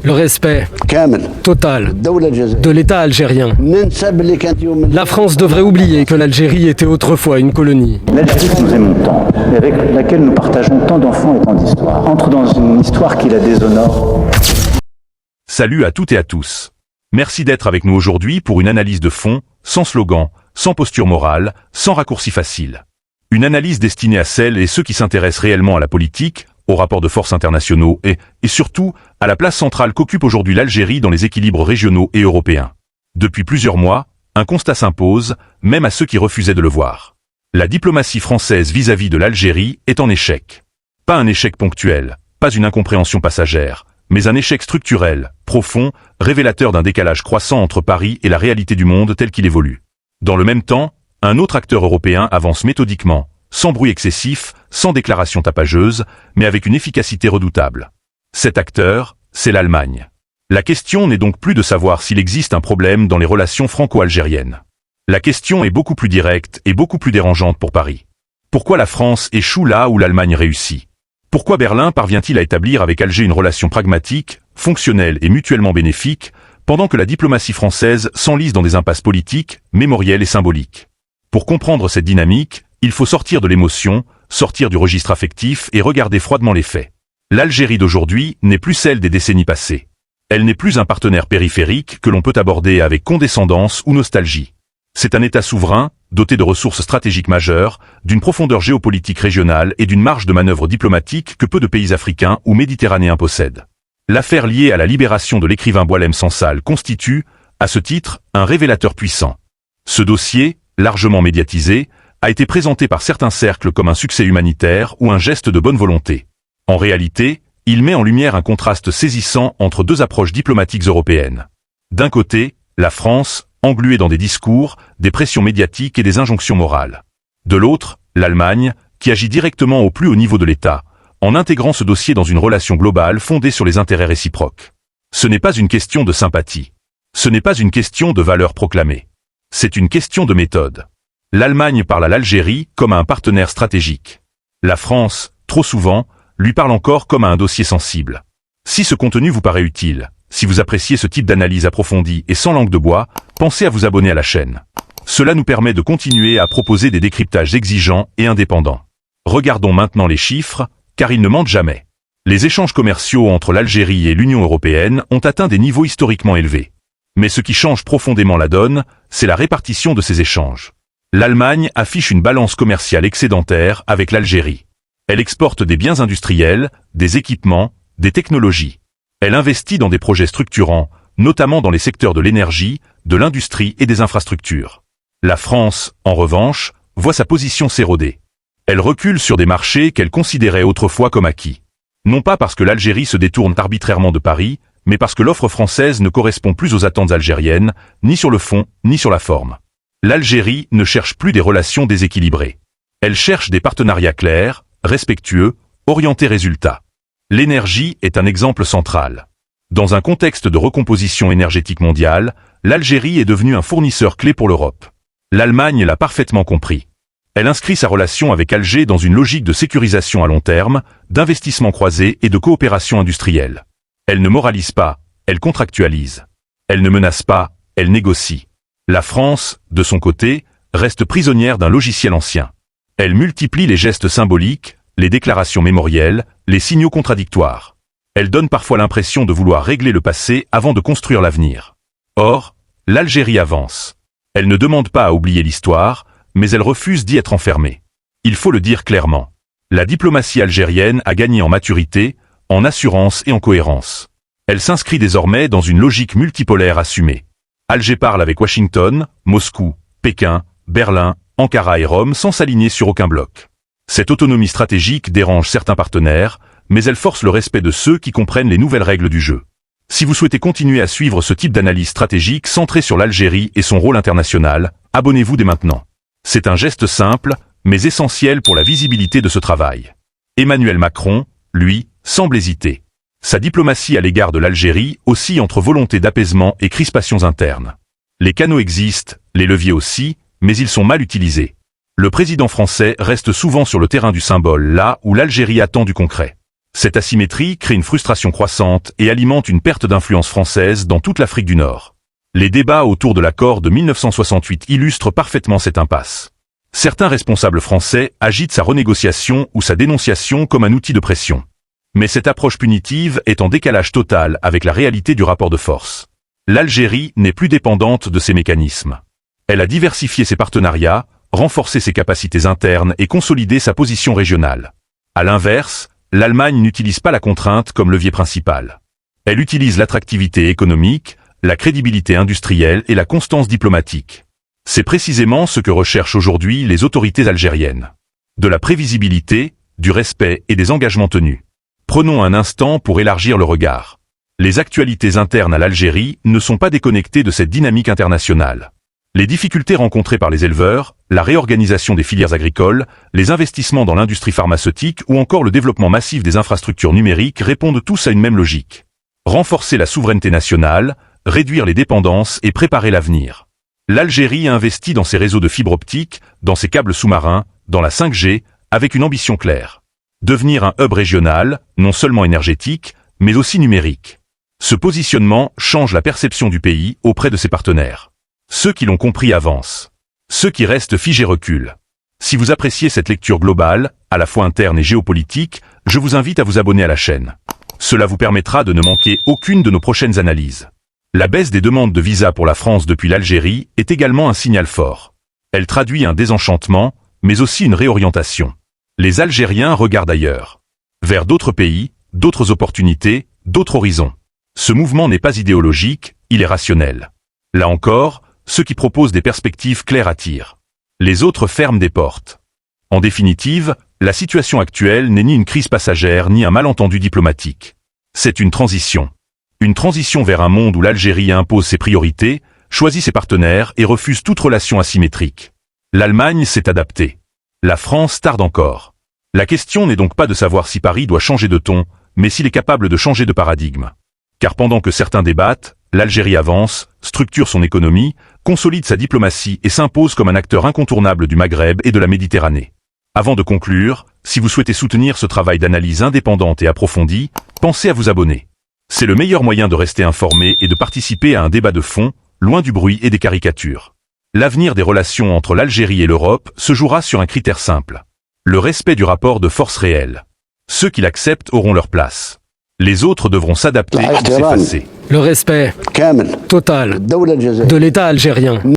Le respect total de l'État algérien. La France devrait oublier que l'Algérie était autrefois une colonie. L'Algérie que nous aimons tant, et avec laquelle nous partageons tant d'enfants et tant d'histoires, entre dans une histoire qui la déshonore. Salut à toutes et à tous. Merci d'être avec nous aujourd'hui pour une analyse de fond, sans slogan, sans posture morale, sans raccourci facile. Une analyse destinée à celles et ceux qui s'intéressent réellement à la politique, aux rapports de force internationaux et surtout, à la place centrale qu'occupe aujourd'hui l'Algérie dans les équilibres régionaux et européens. Depuis plusieurs mois, un constat s'impose, même à ceux qui refusaient de le voir. La diplomatie française vis-à-vis de l'Algérie est en échec. Pas un échec ponctuel, pas une incompréhension passagère, mais un échec structurel, profond, révélateur d'un décalage croissant entre Paris et la réalité du monde tel qu'il évolue. Dans le même temps, un autre acteur européen avance méthodiquement, sans bruit excessif, sans déclaration tapageuse, mais avec une efficacité redoutable. Cet acteur, c'est l'Allemagne. La question n'est donc plus de savoir s'il existe un problème dans les relations franco-algériennes. La question est beaucoup plus directe et beaucoup plus dérangeante pour Paris. Pourquoi la France échoue là où l'Allemagne réussit? Pourquoi Berlin parvient-il à établir avec Alger une relation pragmatique, fonctionnelle et mutuellement bénéfique, pendant que la diplomatie française s'enlise dans des impasses politiques, mémorielles et symboliques? Pour comprendre cette dynamique, il faut sortir de l'émotion, sortir du registre affectif et regarder froidement les faits. L'Algérie d'aujourd'hui n'est plus celle des décennies passées. Elle n'est plus un partenaire périphérique que l'on peut aborder avec condescendance ou nostalgie. C'est un État souverain, doté de ressources stratégiques majeures, d'une profondeur géopolitique régionale et d'une marge de manœuvre diplomatique que peu de pays africains ou méditerranéens possèdent. L'affaire liée à la libération de l'écrivain Boualem Sansal constitue, à ce titre, un révélateur puissant. Ce dossier, largement médiatisé, a été présenté par certains cercles comme un succès humanitaire ou un geste de bonne volonté. En réalité, il met en lumière un contraste saisissant entre deux approches diplomatiques européennes. D'un côté, la France, engluée dans des discours, des pressions médiatiques et des injonctions morales. De l'autre, l'Allemagne, qui agit directement au plus haut niveau de l'État, en intégrant ce dossier dans une relation globale fondée sur les intérêts réciproques. Ce n'est pas une question de sympathie. Ce n'est pas une question de valeur proclamée. C'est une question de méthode. L'Allemagne parle à l'Algérie comme à un partenaire stratégique. La France, trop souvent, lui parle encore comme à un dossier sensible. Si ce contenu vous paraît utile, si vous appréciez ce type d'analyse approfondie et sans langue de bois, pensez à vous abonner à la chaîne. Cela nous permet de continuer à proposer des décryptages exigeants et indépendants. Regardons maintenant les chiffres, car ils ne mentent jamais. Les échanges commerciaux entre l'Algérie et l'Union européenne ont atteint des niveaux historiquement élevés. Mais ce qui change profondément la donne, c'est la répartition de ces échanges. L'Allemagne affiche une balance commerciale excédentaire avec l'Algérie. Elle exporte des biens industriels, des équipements, des technologies. Elle investit dans des projets structurants, notamment dans les secteurs de l'énergie, de l'industrie et des infrastructures. La France, en revanche, voit sa position s'éroder. Elle recule sur des marchés qu'elle considérait autrefois comme acquis. Non pas parce que l'Algérie se détourne arbitrairement de Paris, mais parce que l'offre française ne correspond plus aux attentes algériennes, ni sur le fond, ni sur la forme. L'Algérie ne cherche plus des relations déséquilibrées. Elle cherche des partenariats clairs, respectueux, orientés résultats. L'énergie est un exemple central. Dans un contexte de recomposition énergétique mondiale, l'Algérie est devenue un fournisseur clé pour l'Europe. L'Allemagne l'a parfaitement compris. Elle inscrit sa relation avec Alger dans une logique de sécurisation à long terme, d'investissement croisé et de coopération industrielle. Elle ne moralise pas, elle contractualise. Elle ne menace pas, elle négocie. La France, de son côté, reste prisonnière d'un logiciel ancien. Elle multiplie les gestes symboliques, les déclarations mémorielles, les signaux contradictoires. Elle donne parfois l'impression de vouloir régler le passé avant de construire l'avenir. Or, l'Algérie avance. Elle ne demande pas à oublier l'histoire, mais elle refuse d'y être enfermée. Il faut le dire clairement. La diplomatie algérienne a gagné en maturité, en assurance et en cohérence. Elle s'inscrit désormais dans une logique multipolaire assumée. Alger parle avec Washington, Moscou, Pékin, Berlin, Ankara et Rome sans s'aligner sur aucun bloc. Cette autonomie stratégique dérange certains partenaires, mais elle force le respect de ceux qui comprennent les nouvelles règles du jeu. Si vous souhaitez continuer à suivre ce type d'analyse stratégique centrée sur l'Algérie et son rôle international, abonnez-vous dès maintenant. C'est un geste simple, mais essentiel pour la visibilité de ce travail. Emmanuel Macron, lui, semble hésiter. Sa diplomatie à l'égard de l'Algérie oscille entre volonté d'apaisement et crispations internes. Les canaux existent, les leviers aussi, mais ils sont mal utilisés. Le président français reste souvent sur le terrain du symbole là où l'Algérie attend du concret. Cette asymétrie crée une frustration croissante et alimente une perte d'influence française dans toute l'Afrique du Nord. Les débats autour de l'accord de 1968 illustrent parfaitement cette impasse. Certains responsables français agitent sa renégociation ou sa dénonciation comme un outil de pression. Mais cette approche punitive est en décalage total avec la réalité du rapport de force. L'Algérie n'est plus dépendante de ces mécanismes. Elle a diversifié ses partenariats, renforcé ses capacités internes et consolidé sa position régionale. À l'inverse, l'Allemagne n'utilise pas la contrainte comme levier principal. Elle utilise l'attractivité économique, la crédibilité industrielle et la constance diplomatique. C'est précisément ce que recherchent aujourd'hui les autorités algériennes. De la prévisibilité, du respect et des engagements tenus. Prenons un instant pour élargir le regard. Les actualités internes à l'Algérie ne sont pas déconnectées de cette dynamique internationale. Les difficultés rencontrées par les éleveurs, la réorganisation des filières agricoles, les investissements dans l'industrie pharmaceutique ou encore le développement massif des infrastructures numériques répondent tous à une même logique. Renforcer la souveraineté nationale, réduire les dépendances et préparer l'avenir. L'Algérie a investi dans ses réseaux de fibre optique, dans ses câbles sous-marins, dans la 5G, avec une ambition claire. Devenir un hub régional, non seulement énergétique, mais aussi numérique. Ce positionnement change la perception du pays auprès de ses partenaires. Ceux qui l'ont compris avancent. Ceux qui restent figés reculent. Si vous appréciez cette lecture globale, à la fois interne et géopolitique, je vous invite à vous abonner à la chaîne. Cela vous permettra de ne manquer aucune de nos prochaines analyses. La baisse des demandes de visa pour la France depuis l'Algérie est également un signal fort. Elle traduit un désenchantement, mais aussi une réorientation. Les Algériens regardent ailleurs. Vers d'autres pays, d'autres opportunités, d'autres horizons. Ce mouvement n'est pas idéologique, il est rationnel. Là encore, ceux qui proposent des perspectives claires attirent. Les autres ferment des portes. En définitive, la situation actuelle n'est ni une crise passagère ni un malentendu diplomatique. C'est une transition. Une transition vers un monde où l'Algérie impose ses priorités, choisit ses partenaires et refuse toute relation asymétrique. L'Allemagne s'est adaptée. La France tarde encore. La question n'est donc pas de savoir si Paris doit changer de ton, mais s'il est capable de changer de paradigme. Car pendant que certains débattent, l'Algérie avance, structure son économie, consolide sa diplomatie et s'impose comme un acteur incontournable du Maghreb et de la Méditerranée. Avant de conclure, si vous souhaitez soutenir ce travail d'analyse indépendante et approfondie, pensez à vous abonner. C'est le meilleur moyen de rester informé et de participer à un débat de fond, loin du bruit et des caricatures. L'avenir des relations entre l'Algérie et l'Europe se jouera sur un critère simple. Le respect du rapport de force réel. Ceux qui l'acceptent auront leur place. Les autres devront s'adapter ou s'effacer. Le respect total de l'État algérien.